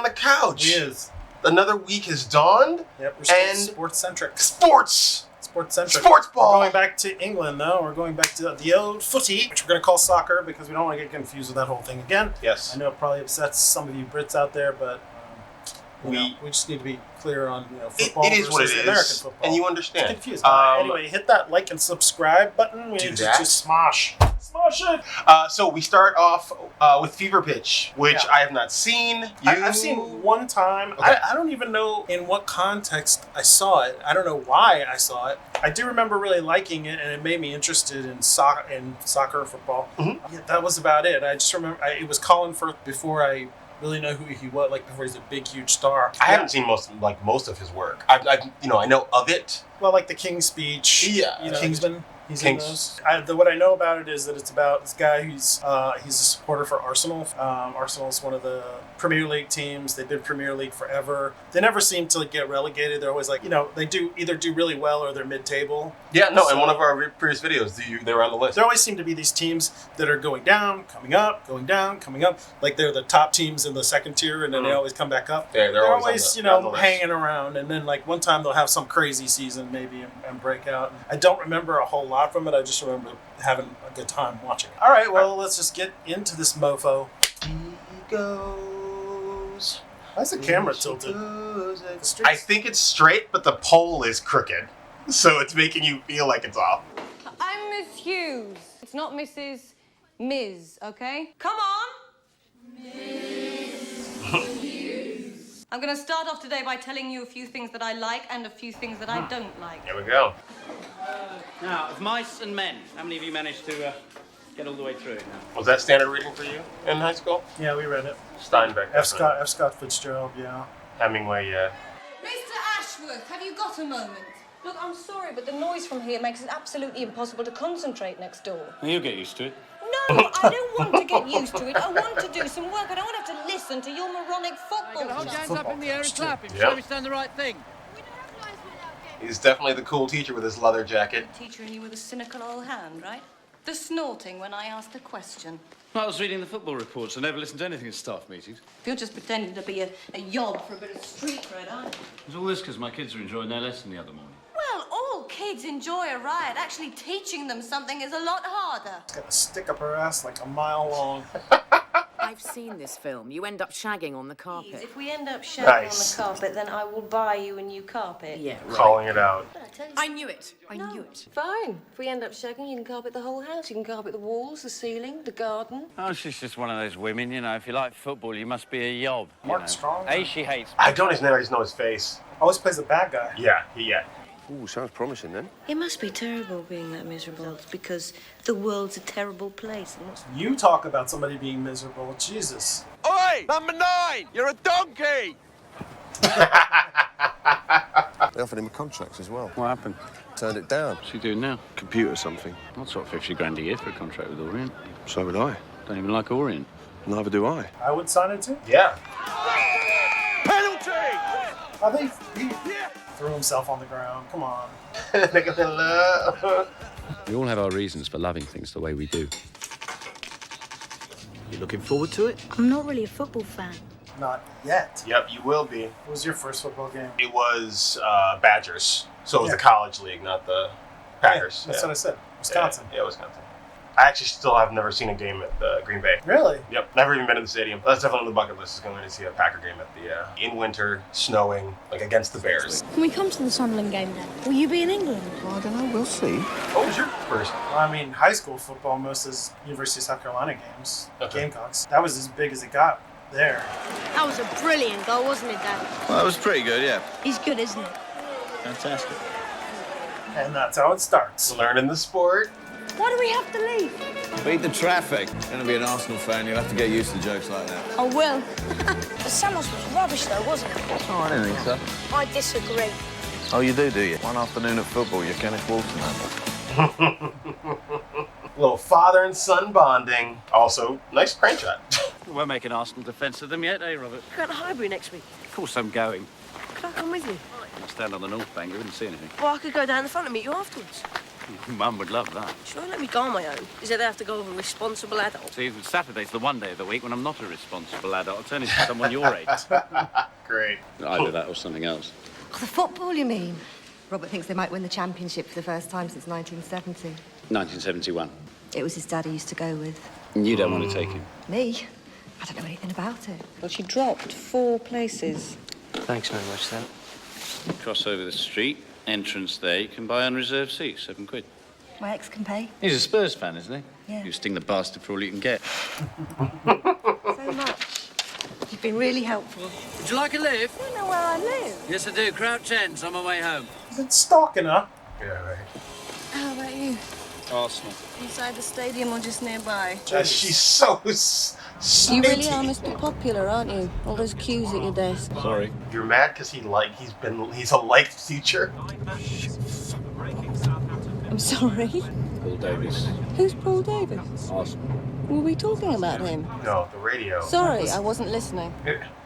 the couch. He is. Another week has dawned. Yep, we're still And sports-centric. Sports-centric. Sports ball. We're going back to England, though. We're going back to the Ol Footy, which we're going to call soccer because we don't want to get confused with that whole thing again. Yes. I know it probably upsets some of you Brits out there, but we just need to be clear on football it is what it is, American football. and you understand. It's confusing. Anyway, hit that like and subscribe button. We need to smash it. So we start off with Fever Pitch, which I have not seen. I've seen one time. Okay. I don't even know in what context I saw it. I don't know why I saw it. I do remember really liking it, and it made me interested in soccer or football. Mm-hmm. Yeah, that was about it. I just remember it was Colin Firth before I really know who he was, like before he's a big, huge star. I haven't seen most of his work. I know of it. Well, like the King's Speech. Yeah, Kingsman. He's in those. What I know about it is that it's about this guy who's he's a supporter for Arsenal. Arsenal's one of the Premier League teams. They've been Premier League forever. They never seem to get relegated. They're always like, they either do really well or they're mid-table. Yeah, no, in one of our previous videos, they were on the list. There always seem to be these teams that are going down, coming up, going down, coming up. Like they're the top teams in the second tier, and then they always come back up. Yeah, they're always on the hanging around, and then like one time they'll have some crazy season maybe and break out. I don't remember a whole lot from it. I just remember having a good time watching it. All right, well, let's just get into this mofo. He goes. Why is the camera tilted? I think it's straight, but the pole is crooked, so it's making you feel like it's off. I'm Miss Hughes. It's not Mrs. Ms., okay? Come on! Miss Hughes. I'm going to start off today by telling you a few things that I like and a few things that I don't like. Here we go. Now, of mice and men, how many of you managed to get all the way through it now? Was that standard reading for you in high school? Yeah, we read it. Steinbeck. F. Scott Fitzgerald, yeah. Hemingway, yeah. Mr. Ashworth, have you got a moment? Look, I'm sorry, but the noise from here makes it absolutely impossible to concentrate next door. Well, you'll get used to it. No, I don't want to get used to it. I want to do some work. I don't want to have to listen to your moronic football. Hold your hands up in the air and clap him. Yep. Show he's done the right thing. He's definitely the cool teacher with his leather jacket. Teacher and you with a cynical old hand, right? The snorting when I asked a question. I was reading the football reports. I never listened to anything at staff meetings. You're just pretending to be a yob for a bit of street cred, aren't you? It's all this because my kids were enjoying their lesson the other morning. Well, all kids enjoy a riot. Actually, teaching them something is a lot harder. It's got a stick up her ass like a mile long. I've seen this film. You end up shagging on the carpet. Please, if we end up shagging on the carpet, then I will buy you a new carpet. Yeah, right. Calling it out. I knew it. I knew it. Fine. If we end up shagging, you can carpet the whole house. You can carpet the walls, the ceiling, the garden. Oh, she's just one of those women, if you like football, you must be a yob. Mark Strong. She hates I don't just know his face. Always plays a bad guy. Yeah. Ooh, sounds promising then. It must be terrible being that miserable because the world's a terrible place. You talk about somebody being miserable. Jesus. Oi! Number 9! You're a donkey! They offered him a contract as well. What happened? Turned it down. What's he doing now? Computer something. What sort of 50 grand a year for a contract with Orient? So would I. Don't even like Orient. Neither do I. I would sign it too. Yeah. Penalty! I think he threw himself on the ground. Come on. We all have our reasons for loving things the way we do. You looking forward to it? I'm not really a football fan. Not yet. Yep, you will be. What was your first football game? It was Badgers. So it was Yeah. the college league, not the Packers. Yeah, that's what I said. Wisconsin. Yeah, Wisconsin. I actually still have never seen a game at Green Bay. Really? Yep, never even been to the stadium. That's definitely on the bucket list, is going to see a Packer game at the in winter, snowing, like against the Bears. Can we come to the Sunderland game then? Will you be in England? I don't know, we'll see. What was your first? Well, I mean, high school football, most is University of South Carolina games. Okay. Gamecocks. That was as big as it got there. That was a brilliant goal, wasn't it, Dad? Well, that was pretty good, yeah. He's good, isn't he? Fantastic. And that's how it starts. Learning the sport. Why do we have to leave? Beat the traffic. Going to be an Arsenal fan, you'll have to get used to jokes like that. I will. The Samos was rubbish, though, wasn't it? Oh, I didn't think so. I disagree. Oh, you do you? One afternoon at football, you're Kenneth Walton. Little father and son bonding. Also, nice crane shot. We won't make an Arsenal defence of them yet, eh, Robert? We're going to Highbury next week. Of course I'm going. Could I come with you? I'll stand on the north bank, you wouldn't see anything. Well, I could go down the front and meet you afterwards. Mum would love that. She won't let me go on my own. She said I have to go with a responsible adult. See, Saturday's the one day of the week when I'm not a responsible adult. I'll turn into someone your age. Great. Either that or something else. Oh, the football, you mean? Robert thinks they might win the championship for the first time since 1970. 1971. It was his dad he used to go with. And you don't want to take him? Me? I don't know anything about it. Well, she dropped 4 places. Thanks very much, Sam. Cross over the street, entrance there, you can buy unreserved seats, £7. My ex can pay. He's a Spurs fan, isn't he? Yeah. You sting the bastard for all you can get. So much. You've been really helpful. Would you like a lift? I don't know where I live. Yes, I do. Crouch End's on my way home. Is it stalking her? Yeah, right. How about you? Arsenal. Inside the stadium or just nearby? She's so You snooty. really are Mr. Popular, aren't you? All those cues at your desk. Sorry. You're mad because he's a liked teacher. I'm sorry. Paul Davis. Who's Paul Davis? Arsenal. Were we talking about him? No, the radio. Sorry, I wasn't listening.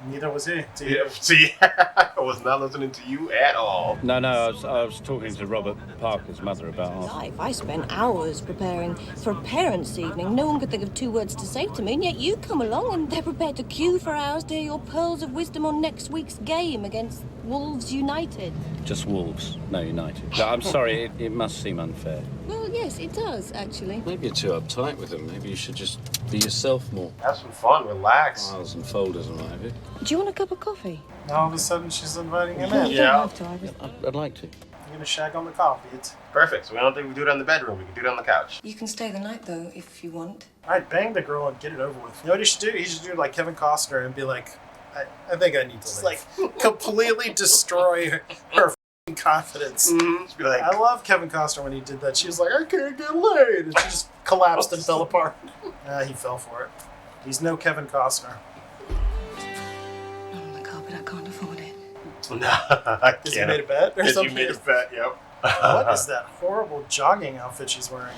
Neither was he. Yeah, see, I was not listening to you at all. No, I was talking to Robert Parker's mother about Arsenal. Life. I spent hours preparing for a parents' evening. No one could think of 2 words to say to me, and yet you come along and they're prepared to queue for hours to hear your pearls of wisdom on next week's game against Wolves United. Just Wolves, no United. No, I'm sorry, it must seem unfair. Well, yes, it does, actually. Maybe you're too uptight with them. Maybe you should just be yourself more. Have some fun, relax. Files and folders and what have you. Do you want a cup of coffee? Now all of a sudden she's inviting him in. You don't have to, Ivan. I'd like to. I'm gonna shag on the coffee. It's Perfect. So we don't think we do it in the bedroom. We can do it on the couch. You can stay the night, though, if you want. I'd bang the girl and get it over with. You know what he should do? He should do like Kevin Costner and be like, I think I need to just like completely destroy her f***ing confidence. Just be like, I love Kevin Costner when he did that. She was like, I can't get laid. And she just collapsed and fell apart. He fell for it. He's no Kevin Costner. Not on the carpet, I can't afford it. no, I Has he can't. made a bet or Because something? you made a bet, yep. What is that horrible jogging outfit she's wearing?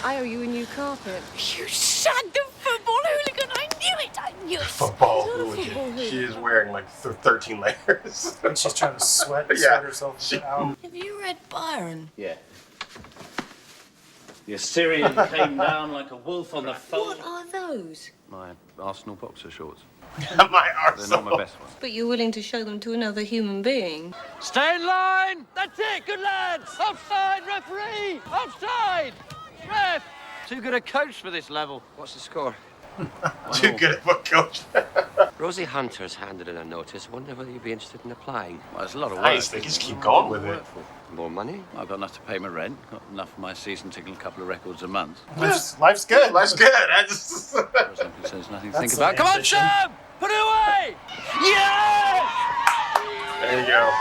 I owe you a new carpet. You shagged the football hooligan! I knew it! I knew it! Football She's not a hooligan. football hooligan. She is wearing like 13 layers. And she's trying to sweat Yeah. herself out. Have you read Byron? Yeah. The Assyrian came down like a wolf on the fold. What are those? My Arsenal boxer shorts. My They're not Arsenal. my best ones. But you're willing to show them to another human being. Stay in line! That's it, good lads! Offside, referee! Offside! Ref! Too good a coach for this level. What's the score? Too good of a coach. Rosie Hunter's handed in a notice. Wonder whether you'd be interested in applying. Well, it's a lot of work. Nice. They just keep going with it. More money? I've got enough to pay my rent, got enough for my season ticket and a couple of records a month. Life's good. Life's good. I just... There's nothing to think That's about. the Come on, ambition. Sam! Put it away! Yes! There you go.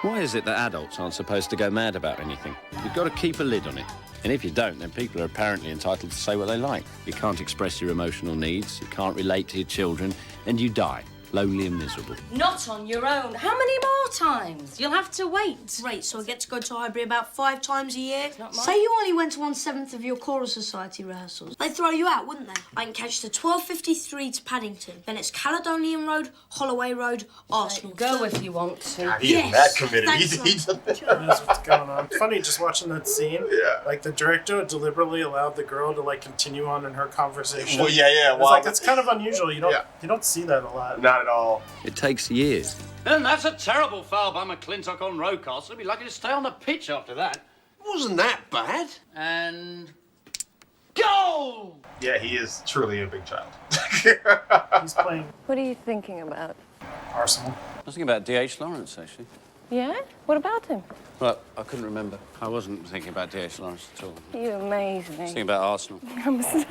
Why is it that adults aren't supposed to go mad about anything? You've got to keep a lid on it. And if you don't, then people are apparently entitled to say what they like. You can't express your emotional needs, you can't relate to your children, and you die, lonely and miserable. Not on your own. How many more times? You'll have to wait. Great, so I get to go to Highbury about 5 times a year. Not mine. Say you only went to 1/7 of your choral society rehearsals. They'd throw you out, wouldn't they? I can catch the 12:53 to Paddington. Then it's Caledonian Road, Holloway Road, Arsenal. Go if you want to. God, he is Yes, that committed. thanks, He's knows what's going on. Funny just watching that scene. Yeah. Like the director deliberately allowed the girl to like continue on in her conversation. Well, yeah. It's like it's kind of unusual. You don't see that a lot. Not at all. It takes years. And that's a terrible foul by McClintock on Rocastle. He'll be lucky to stay on the pitch after that. Wasn't that bad? And... goal! Yeah, he is truly a big child. He's playing What are you thinking about? Arsenal. I was thinking about D.H. Lawrence, actually. Yeah? What about him? Well, I couldn't remember. I wasn't thinking about D.H. Lawrence at all. You amaze I was me. thinking about Arsenal. I'm sorry.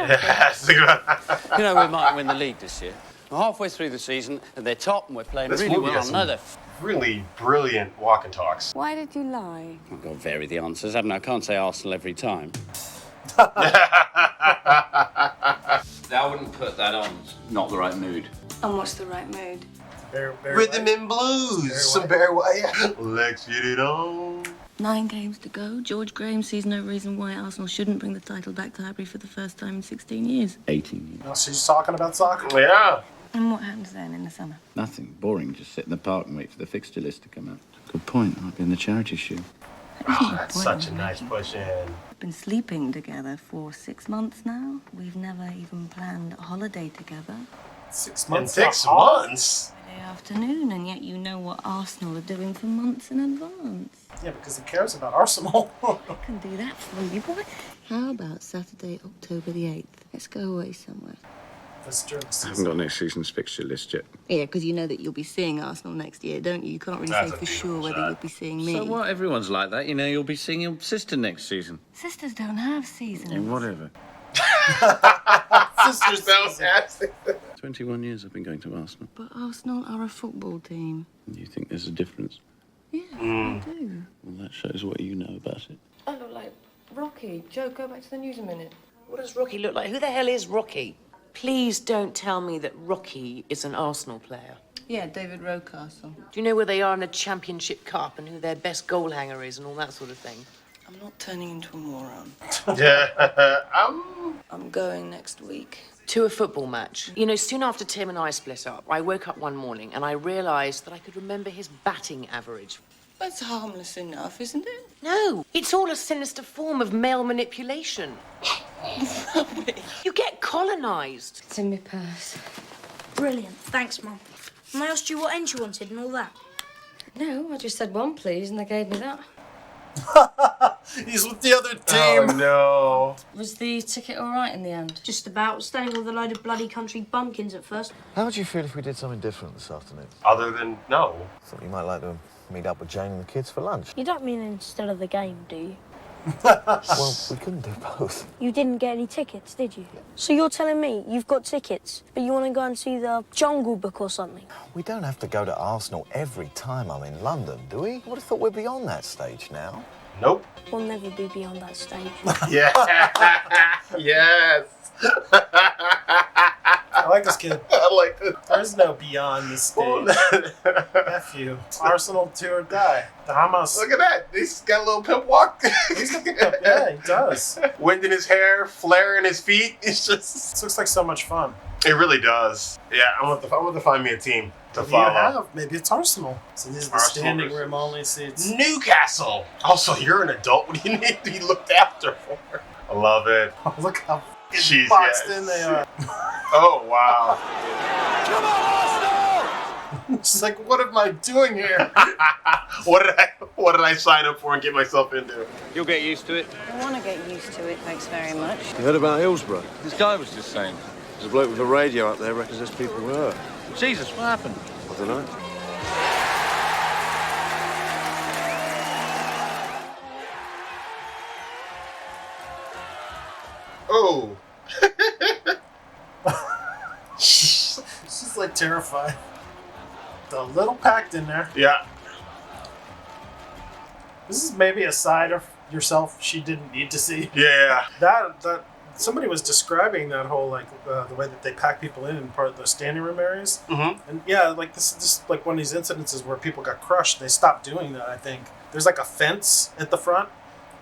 You know, we might win the league this year. We're halfway through the season, and they're top, and we're playing This really movie well. has I know some they're... really brilliant walk and talks. Why did you lie? I've got to vary the answers, haven't I? I can't say Arsenal every time. I wouldn't put that on. Not the right mood. And what's the right mood? Rhythm and blues. Some Barry White. Let's get it on. 9 games to go. George Graham sees no reason why Arsenal shouldn't bring the title back to Highbury for the first time in 16 years. 18 years. Oh, she's talking about soccer. Yeah. And what happens then in the summer? Nothing. Boring. Just sit in the park and wait for the fixture list to come out. Good point. Might be in the charity shoe. That's such a nice push-in. We've been sleeping together for 6 months now. We've never even planned a holiday together. 6 months? In 6 months? Friday afternoon, and yet you know what Arsenal are doing for months in advance. Yeah, because he cares about Arsenal. I can do that for you, boy. How about Saturday, October the 8th? Let's go away somewhere. That's during the I season. haven't got next season's fixture list yet. Yeah, because you know that you'll be seeing Arsenal next year, don't you? You can't really That's say a for sure beautiful whether shot. you'll be seeing me. So what? Everyone's like that. You know, you'll be seeing your sister next season. Sisters don't have seasons. And whatever. Sisters don't have 21 years I've been going to Arsenal. But Arsenal are a football team. You think there's a difference? Yeah, I do. Well, that shows what you know about it. I look like Rocky. Joe, go back to the news a minute. What does Rocky look like? Who the hell is Rocky? Please don't tell me that Rocky is an Arsenal player. Yeah, David Rocastle. Do you know where they are in the Championship Cup and who their best goal hanger is and all that sort of thing? I'm not turning into a moron. Yeah. I'm going next week. To a football match. You know, soon after Tim and I split up, I woke up one morning and I realised that I could remember his batting average. That's harmless enough, isn't it? No, it's all a sinister form of male manipulation. You get colonised. It's in my purse. Brilliant. Thanks, Mum. And I asked you what end you wanted and all that. No, I just said one, please, and they gave me that. He's with the other team. Oh, no. Was the ticket all right in the end? Just about staying with a load of bloody country bumpkins at first. How would you feel if we did something different this afternoon? Other than, no. Thought you might like to meet up with Jane and the kids for lunch. You don't mean instead of the game, do you? Well, we couldn't do both. You didn't get any tickets, did you? So you're telling me you've got tickets, but you want to go and see the Jungle Book or something? We don't have to go to Arsenal every time I'm in London, do we? I would have thought we're beyond that stage now. Nope. We'll never be beyond that stage. Yeah. Yes. I like this kid. I like it. There's no beyond this stage. F you. Arsenal, do or die. The Hamas. Look at that. He's got a little pimp walk. He's got the pimp. Yeah, he does. Wind in his hair, flare in his feet. It's just... This looks like so much fun. It really does. Yeah, I'm going to find me a team to Maybe follow. you have. Maybe it's Arsenal. So these are the Arsenal standing versus room only seats. Newcastle. Also, you're an adult. What do you need to be looked after for? I love it. Oh, look how Jeez, boxed yes. in they are. Oh, wow. Come on, Arsenal! She's like, what am I doing here? What did I sign up for and get myself into? You'll get used to it. I want to get used to it, thanks very much. You heard about Hillsborough? This guy was just saying. There's a bloke with a radio up there reckons there's people hurt. Jesus, what happened? I don't know. Oh. She's like terrified. A little packed in there. Yeah. This is maybe a side of yourself she didn't need to see. Yeah. That somebody was describing that whole like the way that they pack people in part of the standing room areas. Mm-hmm. And yeah, like this is like one of these incidences where people got crushed. They stopped doing that. I think there's like a fence at the front,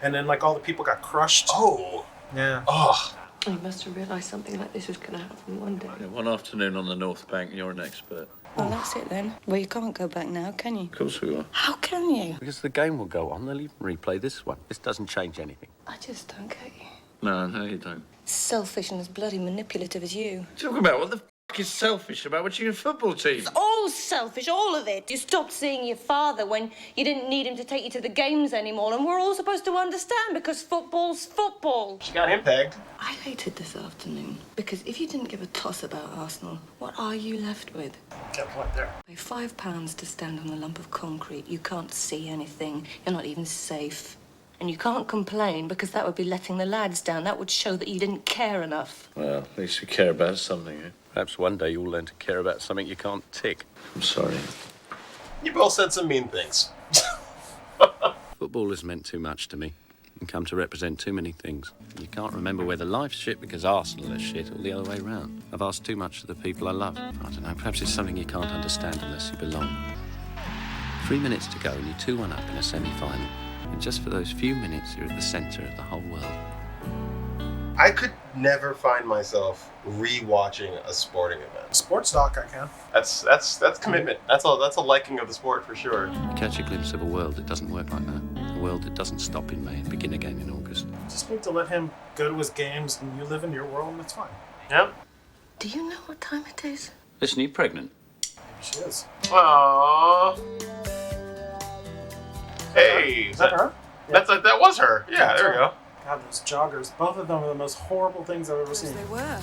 and then like all the people got crushed. Oh. Yeah. Oh. You must have realised something like this was going to happen one day. Yeah, one afternoon on the North Bank, you're an expert. Well, that's it then. Well, you can't go back now, can you? Of course we are. How can you? Because the game will go on. They'll even replay this one. This doesn't change anything. I just don't get you. No, you don't. Selfish and as bloody manipulative as you. Talk about what the f*** is selfish about watching a football team? It's all selfish, all of it. You stopped seeing your father when you didn't need him to take you to the games anymore, and we're all supposed to understand because football's football. She got him pegged. I hated this afternoon because if you didn't give a toss about Arsenal, what are you left with? Got point there. Pay £5 to stand on a lump of concrete. You can't see anything. You're not even safe. And you can't complain because that would be letting the lads down. That would show that you didn't care enough. Well, at least we care about something, eh? Perhaps one day you'll learn to care about something you can't tick. I'm sorry. You both said some mean things. Football has meant too much to me and come to represent too many things. You can't remember whether life's shit because Arsenal is shit or the other way round. I've asked too much of the people I love. I don't know, perhaps it's something you can't understand unless you belong. 3 minutes to go and you're 2-1 up in a semi-final. And just for those few minutes, you're at the centre of the whole world. I could never find myself rewatching a sporting event. Sports doc, I can. That's commitment. That's a liking of the sport for sure. You catch a glimpse of a world that doesn't work like that. A world that doesn't stop in May and begin again in August. Just need to let him go to his games and you live in your world and it's fine. Yep. Do you know what time it is? Listen, you pregnant? She is. Aww. Hey, Is that her? That was her. Yeah, there we go. God, those joggers. Both of them are the most horrible things I've ever seen. They were.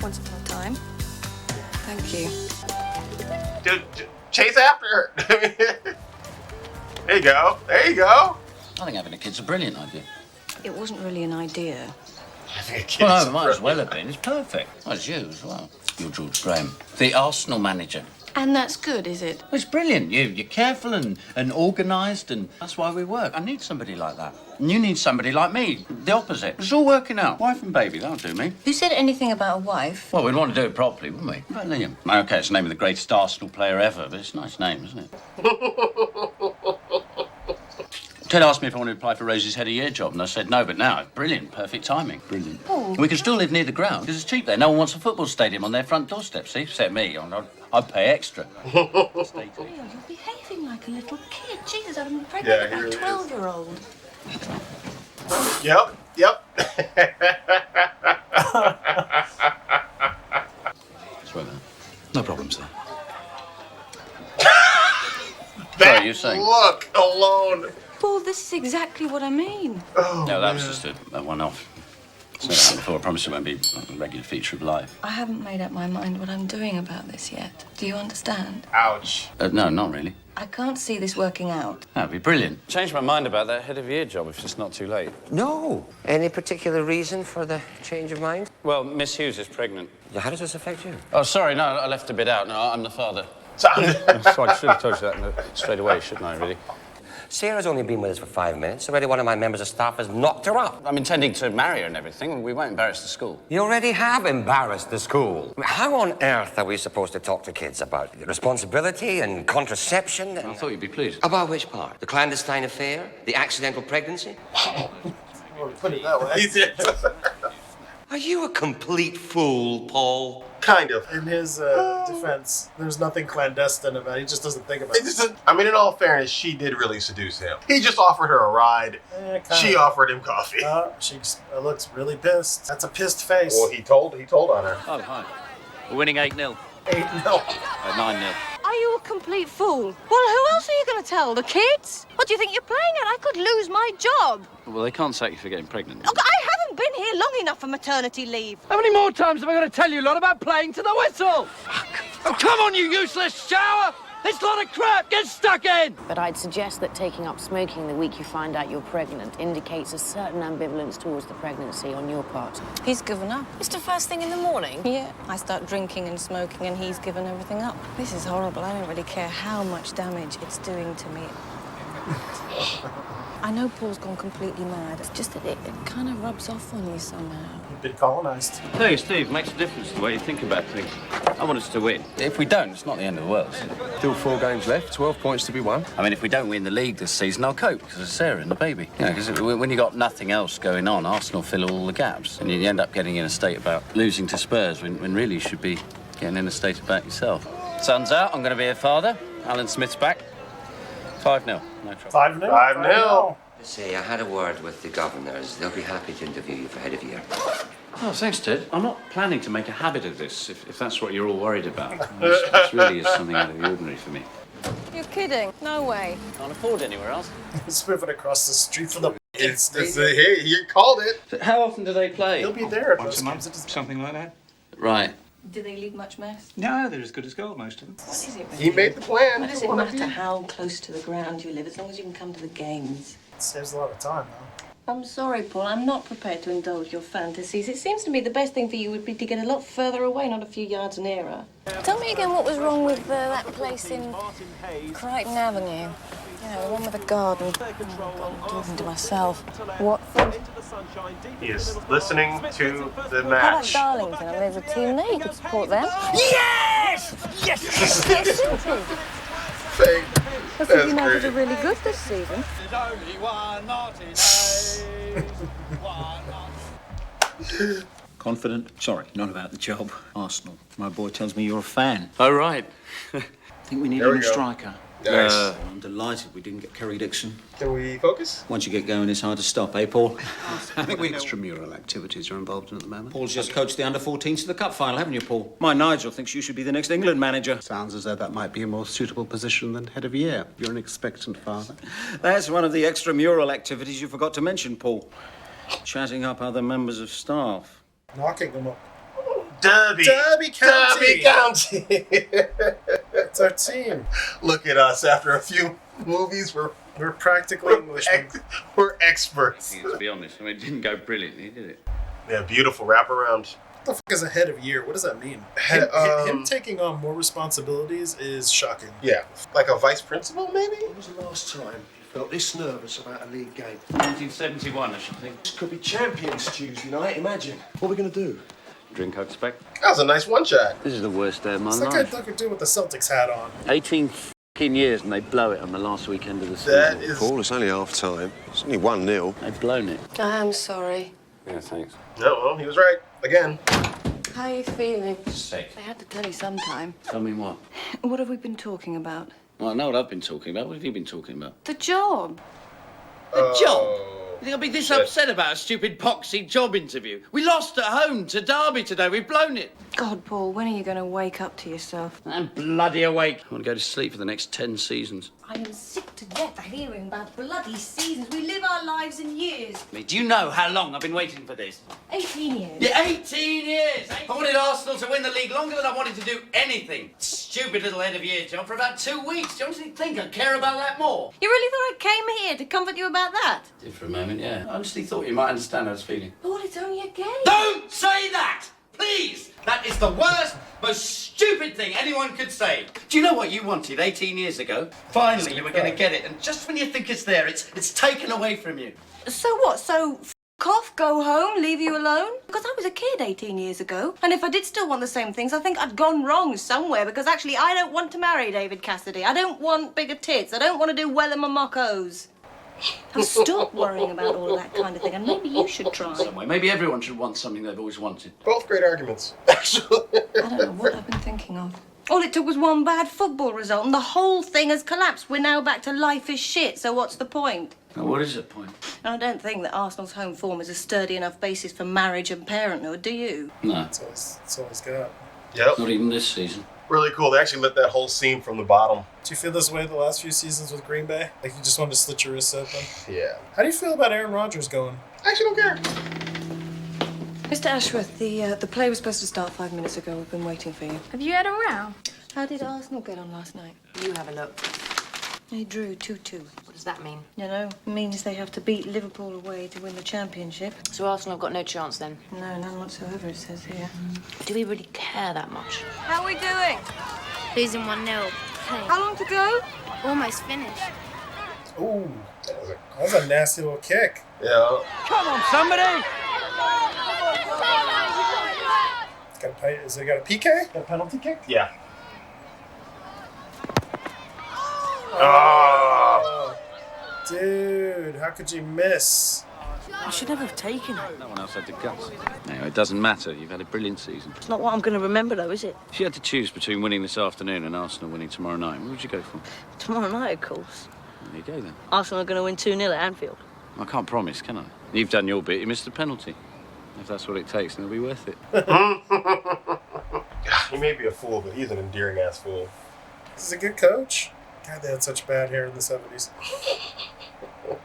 Once upon a time. Thank you. Dude, chase after her. There you go. There you go. I think having a kid's a brilliant idea. It wasn't really an idea. Well, no, it might as well have been. It's perfect. Well, it's you as well. You're George Graham, the Arsenal manager. And that's good, is it? Well, it's brilliant. You're careful and organised, and that's why we work. I need somebody like that. And you need somebody like me, the opposite. It's all working out. Wife and baby, that'll do me. Who said anything about a wife? Well, we'd want to do it properly, wouldn't we? Right, Liam. OK, it's the name of the greatest Arsenal player ever, but it's a nice name, isn't it? Ted asked me if I wanted to apply for Rosie's head of year job, and I said no, but now, brilliant, perfect timing. Brilliant. Oh. We can still live near the ground, because it's cheap there. No one wants a football stadium on their front doorstep, see? Except me. I'd pay extra. Real, you're behaving like a little kid. Jesus, I'm pregnant with a 12-year-old. Yep. Sorry, man. No problem, sir. That you're saying? Look alone. Paul, this is exactly what I mean. Oh, No, that was just a one-off. It's never happened before. I promise it won't be a regular feature of life. I haven't made up my mind what I'm doing about this yet. Do you understand? Ouch. No, not really. I can't see this working out. That'd be brilliant. Changed my mind about that head of year job if it's not too late. No. Any particular reason for the change of mind? Well, Miss Hughes is pregnant. Yeah, how does this affect you? Oh, sorry, no, I left a bit out. No, I'm the father. Sorry, I should have told you that straight away, shouldn't I, really? Sarah's only been with us for 5 minutes. Already one of my members of staff has knocked her up. I'm intending to marry her and everything. We won't embarrass the school. You already have embarrassed the school. How on earth are we supposed to talk to kids about responsibility and contraception? I thought you'd be pleased. About which part? The clandestine affair? The accidental pregnancy? Put it that way. Are you a complete fool, Paul? Kind of. In his defense, there's nothing clandestine about it. He just doesn't think about it. I mean, in all fairness, she did really seduce him. He just offered her a ride. She offered him coffee. She looks really pissed. That's a pissed face. Well, he told on her. Oh, hi. We're winning 8-0. 8-0. 9-0. Are you a complete fool? Well, who else are you going to tell? The kids? What do you think you're playing at? I could lose my job. Well, they can't sack you for getting pregnant. Look, I haven't been here long enough for maternity leave. How many more times am I going to tell you lot about playing to the whistle? Oh, come on, you useless shower! This lot of crap, get stuck in! But I'd suggest that taking up smoking the week you find out you're pregnant indicates a certain ambivalence towards the pregnancy on your part. He's given up. It's the first thing in the morning. Yeah, I start drinking and smoking and he's given everything up. This is horrible. I don't really care how much damage it's doing to me. I know Paul's gone completely mad. It's just that it kind of rubs off on you somehow. You've been colonized. Hey, Steve, makes a difference the way you think about things. I want us to win. If we don't, it's not the end of the world. Still 4 games left, 12 points to be won. I mean, if we don't win the league this season, I'll cope because of Sarah and the baby. You know, because when you got nothing else going on, Arsenal fill all the gaps, and you end up getting in a state about losing to Spurs when really you should be getting in a state about yourself. Sun's out. I'm going to be a father. Alan Smith's back. 5-0. No trouble. 5-0. 5-0. Say, I had a word with the governors. They'll be happy to interview you for head of year. Oh, thanks, Ted. I'm not planning to make a habit of this, if that's what you're all worried about. This really is something out of the ordinary for me. You're kidding? No way. Can't afford anywhere else. He's moving across the street from the Hey, you called it. So how often do they play? He'll be there at Once those a month, games. something like that. Right. Do they leave much mess? No, they're as good as gold, most of them. What is it really? He made the plan. What does it matter how close to the ground you live, as long as you can come to the games? It saves a lot of time, though. I'm sorry, Paul. I'm not prepared to indulge your fantasies. It seems to me the best thing for you would be to get a lot further away, not a few yards nearer. Tell me again what was wrong with that place in Crichton Avenue. You know, the one with the garden. Oh, I'm talking to myself. Watford? He is listening to the How about match. Darlington? I mean, there's a team there. You could support them. Yes! Yes! Yes, simple. That's if United are really good this season. Confident? Sorry, not about the job. Arsenal. My boy tells me you're a fan. Oh, right. Think we need There a we new go. striker. Nice. I'm delighted we didn't get Kerry Dixon. Can we focus? Once you get going, it's hard to stop, eh, Paul? I think we extramural activities you're involved in at the moment. Paul's just coached the under-14s to the cup final, haven't you, Paul? My Nigel thinks you should be the next England manager. Sounds as though that might be a more suitable position than head of year. You're an expectant father. That's one of the extramural activities you forgot to mention, Paul. Chatting up other members of staff. Knocking them up. Derby. Derby County. Derby County. It's our team. Look at us. After a few movies, we're practically Englishmen. We're experts. To be honest, I mean, it didn't go brilliantly, did it? Yeah, beautiful wraparound. What the fuck is a head of year? What does that mean? Him taking on more responsibilities is shocking. Yeah, like a vice principal, maybe? When was the last time you felt this nervous about a league game? 1971, I should think. This could be champions Tuesday night, imagine. What are we going to do? Drink, I expect. That was a nice one shot. This is the worst day of my What's that guy life. Ducker do with the Celtics hat on? 18 fucking years and they blow it on the last weekend of the season. That is... Paul, it's only half time. It's only 1-0. They've blown it. I am sorry. Yeah, thanks. No, well, he was right. Again. How are you feeling? Sick. I had to tell you sometime. Tell me what? What have we been talking about? Well, I know what I've been talking about. What have you been talking about? The job. The job? You think I'll be this upset about a stupid poxy job interview? We lost at home to Derby today. We've blown it. God, Paul, when are you going to wake up to yourself? I'm bloody awake. I want to go to sleep for the next 10 seasons. I am sick to death of hearing about bloody seasons. We live our lives in years. Do you know how long I've been waiting for this? 18 years. Yeah, 18 years! I wanted Arsenal to win the league longer than I wanted to do anything. Stupid little end of year job for about 2 weeks. Do you honestly think I'd care about that more? You really thought I came here to comfort you about that? Did for a moment, yeah. I honestly thought you might understand how I was feeling. Paul, it's only a game. Don't say that! Please! That is the worst, most stupid thing anyone could say. Do you know what you wanted 18 years ago? Finally, you were going to get it, and just when you think it's there, it's taken away from you. So what? So f off, go home, leave you alone? Because I was a kid 18 years ago. And if I did still want the same things, I think I'd gone wrong somewhere. Because actually, I don't want to marry David Cassidy. I don't want bigger tits. I don't want to do Wellham and Mockos. I've stopped worrying about all that kind of thing, and maybe you should try. Someway. Maybe everyone should want something they've always wanted. Both great arguments, actually. I don't know what I've been thinking of. All it took was one bad football result, and the whole thing has collapsed. We're now back to life is shit, so what's the point? Now, what is the point? I don't think that Arsenal's home form is a sturdy enough basis for marriage and parenthood, do you? No. That's all he's got. Yep. Not even this season. Really cool. They actually lit that whole scene from the bottom. Do you feel this way the last few seasons with Green Bay? Like you just wanted to slit your wrists open? Yeah. How do you feel about Aaron Rodgers going? I actually don't care. Mr. Ashworth, the play was supposed to start 5 minutes ago. We've been waiting for you. Have you had a row? How did Arsenal get on last night? You have a look. They drew 2-2. What does that mean? You know, it means they have to beat Liverpool away to win the championship. So Arsenal have got no chance then? No, none whatsoever, it says here. Do we really care that much? How are we doing? Losing 1-0. How long to go? Almost finished. Ooh, that was a nasty little kick. Yeah. Come on, somebody! Has it got a PK? Got a penalty kick? Yeah. Oh. Dude, how could you miss? I should never have taken it. No one else had the guts. Anyway, it doesn't matter. You've had a brilliant season. It's not what I'm going to remember, though, is it? If you had to choose between winning this afternoon and Arsenal winning tomorrow night, what would you go for? Tomorrow night, of course. There you go, then. Arsenal are going to win 2-0 at Anfield. I can't promise, can I? You've done your bit. You missed the penalty. If that's what it takes, then it'll be worth it. He may be a fool, but he's an endearing-ass fool. This is a good coach. God, they had such bad hair in the 70s.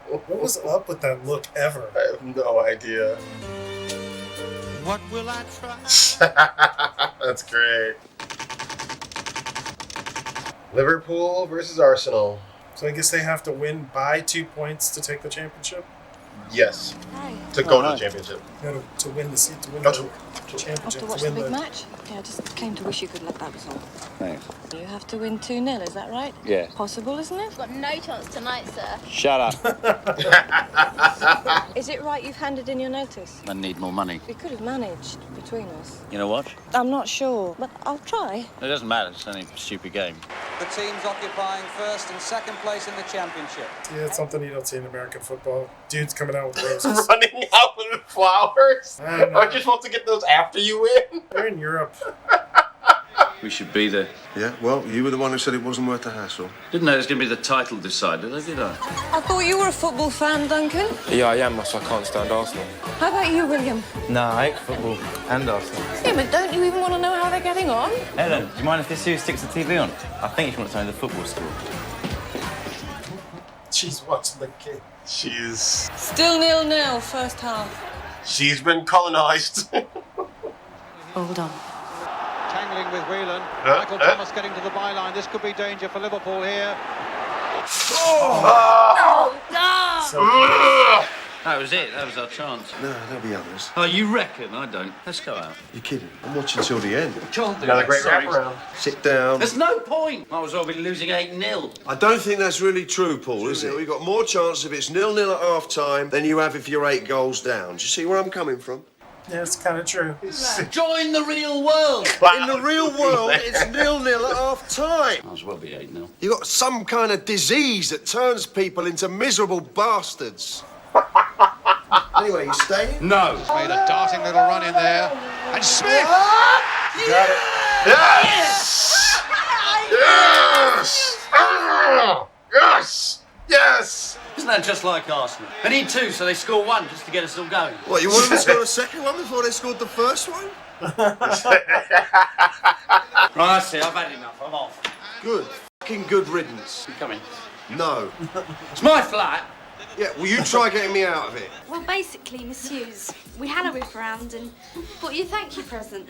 What was up with that look ever? I have no idea. What will I try? That's great. Liverpool versus Arsenal. So I guess they have to win by 2 points to take the championship? Yes. To go to the championship. No, to win the seat, to win No, the championship. To watch the big match? Yeah, I just came to wish you could let that result. Thanks. You have to win 2-0, is that right? Yeah. Possible, isn't it? Got no chance tonight, sir. Shut up. Is it right you've handed in your notice? I need more money. We could have managed, but between us? You know what? I'm not sure, but I'll try. It doesn't matter. It's only a stupid game. The teams occupying first and second place in the championship. Yeah, it's something you don't see in American football. Dudes coming out with roses. Running out with flowers? I don't know. Aren't you supposed to get those after you win? They're in Europe. We should be there. Yeah, well, you were the one who said it wasn't worth the hassle. Didn't know it was going to be the title decider, did I? I thought you were a football fan, Duncan. Yeah, I am, so I can't stand Arsenal. How about you, William? Nah, I hate football and Arsenal. Yeah, but don't you even want to know how they're getting on? Ellen, do you mind if this series sticks the TV on? I think you want to know the football score. She's watching the kid. She's... Still 0-0, first half. She's been colonized. Hold on. Tangling with Whelan. Michael Thomas getting to the byline. This could be danger for Liverpool here. That was it. That was our chance. No, there'll be others. Oh, you reckon? I don't. Let's go out. You're kidding. I'm watching till the end. Can't do Another that. great Sorry. wraparound. Sit down. There's no point. Might as well be losing 8-0. I don't think that's really true, Paul, is it? We've got more chance if it's 0-0 at half-time than you have if you're 8 goals down. Do you see where I'm coming from? Yeah, it's kind of true. Join the real world. In the real world, it's 0-0 at half-time. Might as well be 8-0. You've got some kind of disease that turns people into miserable bastards. Anyway, you staying? No. Made a darting little run in there. And Smith! Got it. Yes! Yes! Yes! Yes! Isn't that just like Arsenal? They need 2, so they score 1 just to get us all going. What, you wanted to score the second one before they scored the first one? Right, that's it. I've had enough. I'm off. Good. Fucking good riddance. You coming? No. It's my flat. Yeah, well, you try getting me out of it. Well, basically, Miss Hughes, we had a whip around and bought you a thank you present.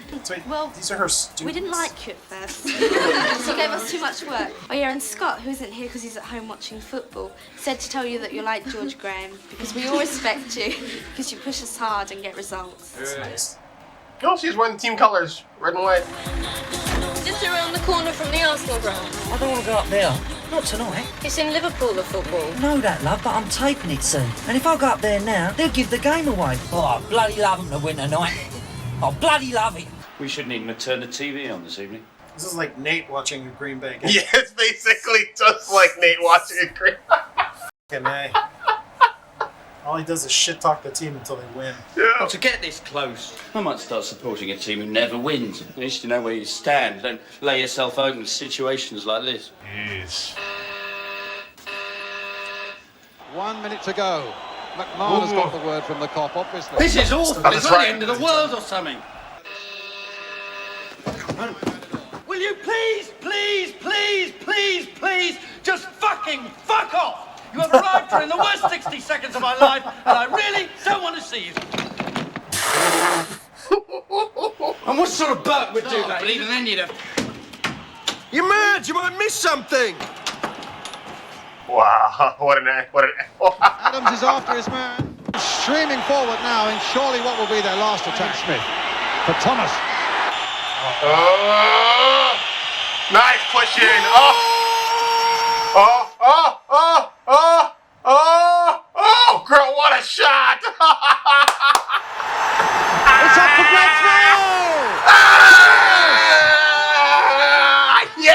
Well, These are her students. we didn't like you at first. She gave us too much work. Oh yeah, and Scott, who isn't here because he's at home watching football, said to tell you that you're like George Graham because we all respect you because you push us hard and get results. Nice. Oh, she's wearing the team colours, red and white. Just around the corner from the Arsenal ground. I don't want to go up there. Not tonight. It's in Liverpool, the football. Know that, love, but I'm taping it soon. And if I go up there now, they'll give the game away. Oh, I bloody love them to win tonight. I bloody love it. We shouldn't even have turned the TV on this evening. This is like Nate watching a Green Bay game. Yeah, it's basically just like Nate watching a Green Fucking A. All he does is shit talk the team until they win. Well, to get this close, I might start supporting a team who never wins. At least you know where you stand. Don't lay yourself open to situations like this. Yes. 1 minute to go. McMahon has got the word from the cop, obviously. This is awful. It's like the end of the world or something. Will you please, please, just fucking fuck off? You have arrived during the worst 60 seconds of my life, and I really don't want to see you. And what sort of Burke would do that? But even then you'd have... You're mad! You might miss something! Wow, what an Adams is after his man. Streaming forward now in surely what will be their last attack. Smith for Thomas. Oh, nice pushing. Oh, girl, what a shot. It's up for grabs now. Yeah.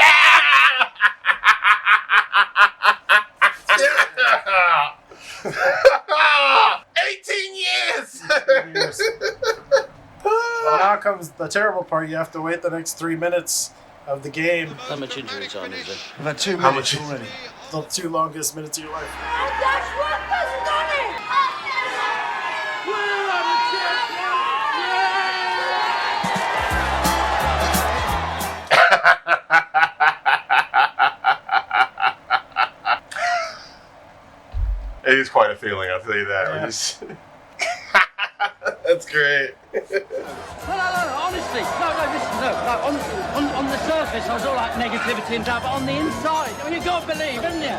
18 years. Well, now comes the terrible part. You have to wait the next 3 minutes of the game. How much injury time is there? We've had 2 How minutes much? already. The 2 longest minutes of your life. It is quite a feeling, I'll tell you that. Yeah. That's great. No, honestly. No, honestly. On the surface, I was all like negativity and doubt, but on the inside, I mean, you've got to believe, haven't you?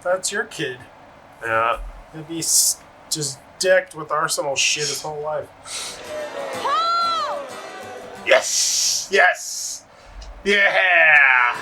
That's your kid. Yeah. He'll be just decked with Arsenal shit his whole life. Yes. Yes. Yeah.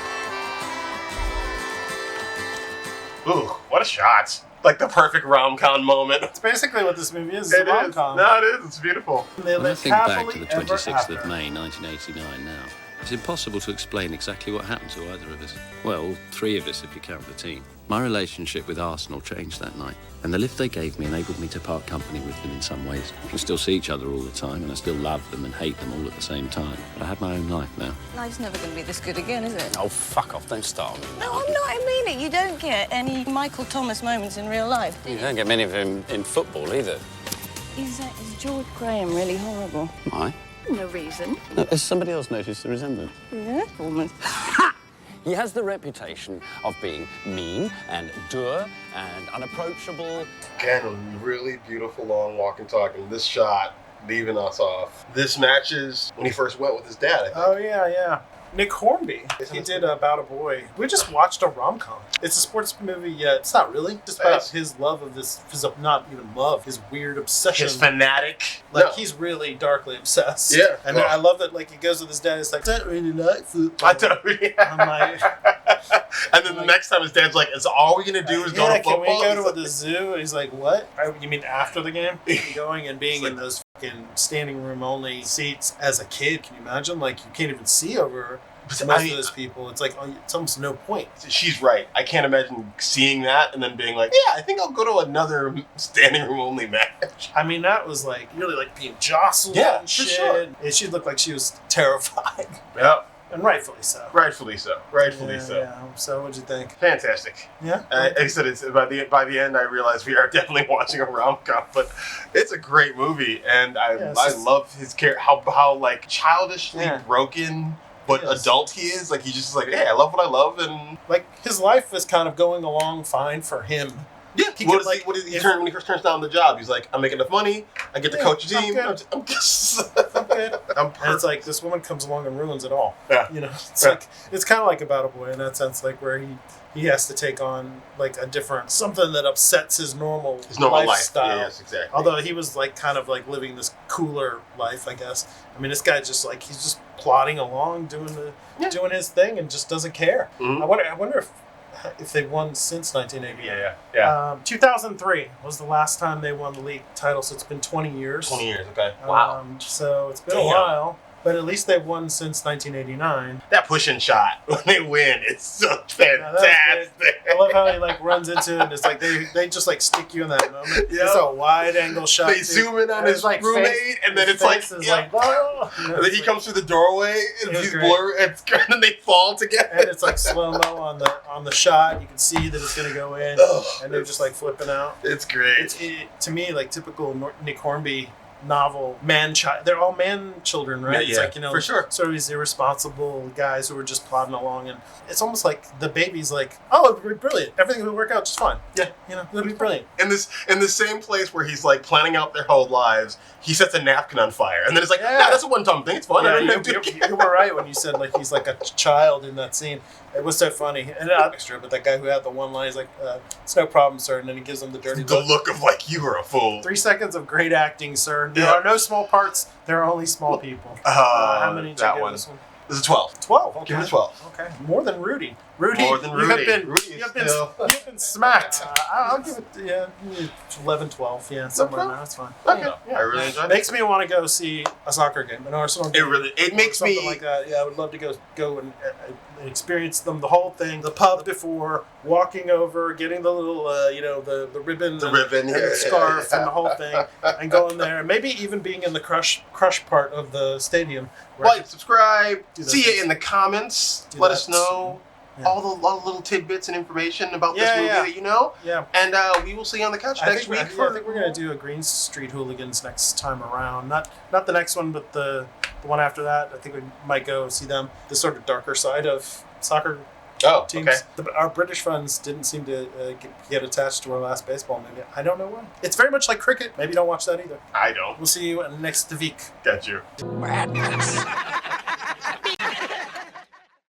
Ooh, what a shot. Like the perfect rom-com moment. It's basically what this movie is. It a rom-com. is. No, it is. It's beautiful. They When I live think back to happily the ever 26th after. of May 1989 now, it's impossible to explain exactly what happened to either of us. Well, three of us if you count the team. My relationship with Arsenal changed that night, and the lift they gave me enabled me to part company with them in some ways. We still see each other all the time, and I still love them and hate them all at the same time. But I have my own life now. Life's never going to be this good again, is it? Oh, fuck off. Don't start me. No, I'm not. I mean it. You don't get any Michael Thomas moments in real life. You don't get many of them in football either. Is George Graham really horrible? Why? No reason. No, has somebody else noticed the resemblance? Yeah, almost. He has the reputation of being mean and dour and unapproachable. Again, a really beautiful long walk and talk, and this shot leaving us off. This matches when he first went with his dad, I think. Oh, yeah. Nick Hornby. He did About a Boy. We just watched a rom-com. It's a sports movie, yet it's not really. Just about his love of this, not even love, his weird obsession. His fanatic. Like, he's really darkly obsessed. Yeah. And I love that, like, he goes with his dad, he's like, I don't really like football. I don't, yeah. I'm like... And then the next time his dad's like, "Is all we're gonna do is go to football?" Can we go to the zoo? He's like, what? You mean after the game? Going and being in those fucking standing room only seats as a kid? Can you imagine? Like, you can't even see over most of those people. It's like, it's almost no point. She's right. I can't imagine seeing that and then being like, "Yeah, I think I'll go to another standing room only match." I mean, that was like really like being jostled. Yeah, and for shit. sure. And she looked like she was terrified. Yep. And rightfully so. Rightfully so. Yeah. So, what'd you think? Fantastic. Yeah. Like I said, it's by the end, I realized we are definitely watching a rom-com, but it's a great movie, and I love his character, how like childishly broken but adult he is. Like he's just like, hey, I love what I love, and like his life is kind of going along fine for him. Yeah. What did he turn when he first turns down the job? He's like, I'm making enough money. I get to coach a team. I'm just good. And it's like this woman comes along and ruins it all. Yeah. You know, it's like it's kind of like About a Boy in that sense, like where he has to take on like a different something that upsets his normal lifestyle. Life. Yes, exactly. Although he was like kind of like living this cooler life, I guess. I mean, this guy just like he's just plodding along, doing his thing, and just doesn't care. Mm-hmm. I wonder if they won since 1980. Yeah. 2003 was the last time they won the league title, so it's been 20 years. 20 years, okay. Wow. So it's been a while, but at least they've won since 1989. That pushing shot when they win, it's so fantastic. I love how he like runs into it, and it's like they just like stick you in that moment. It's a wide angle shot. They zoom in on his like roommate, and then it's like, oh. And then he comes through the doorway, and he's blurry, and then they fall together. And it's like slow mo on the shot. You can see that it's gonna go in, and they're just like flipping out. It's great. It's to me like typical Nick Hornby novel man-child. They're all man-children, right? Yeah, it's like, you know, for sure. Sort of these irresponsible guys who are just plodding along, and it's almost like the baby's like, oh, it'll be brilliant. Everything will work out just fine. Yeah, you know, it'll be brilliant. In the same place where he's like planning out their whole lives, he sets a napkin on fire, and then it's like, nah, that's a one-time thing. It's fun. Yeah, you were right when you said like he's like a child in that scene. It was so funny, and not extra, but that guy who had the one line, he's like, "It's no problem, sir," and then he gives him the dirty look. The look of like, you are a fool. 3 seconds of great acting, sir. There are no small parts. There are only small people. How many did you give this one? This is 12. 12. Okay. Give it a 12. Okay. More than Rudy. More than Rudy. You have been smacked. I'll give it 11, 12. Yeah, somewhere in there. That's fine. Okay. Yeah. I really enjoyed it. Makes me want to go see a soccer game, an Arsenal game. It makes something me like that. Yeah, I would love to go and experience them, the whole thing, the pub before, walking over, getting the little, the ribbon, and the scarf, and the whole thing, and going there. Maybe even being in the crush part of the stadium. Like, subscribe, see you in the comments. Let us know all the little tidbits and information about this movie that you know. Yeah. And we will see you on the couch next week. I think we're going to do a Green Street Hooligans next time around. Not the next one, but the one after that. I think we might go see them. The sort of darker side of soccer teams. Okay. Our British friends didn't seem to get attached to our last baseball movie. I don't know why. It's very much like cricket. Maybe don't watch that either. I don't. We'll see you next week. Got you. Madness.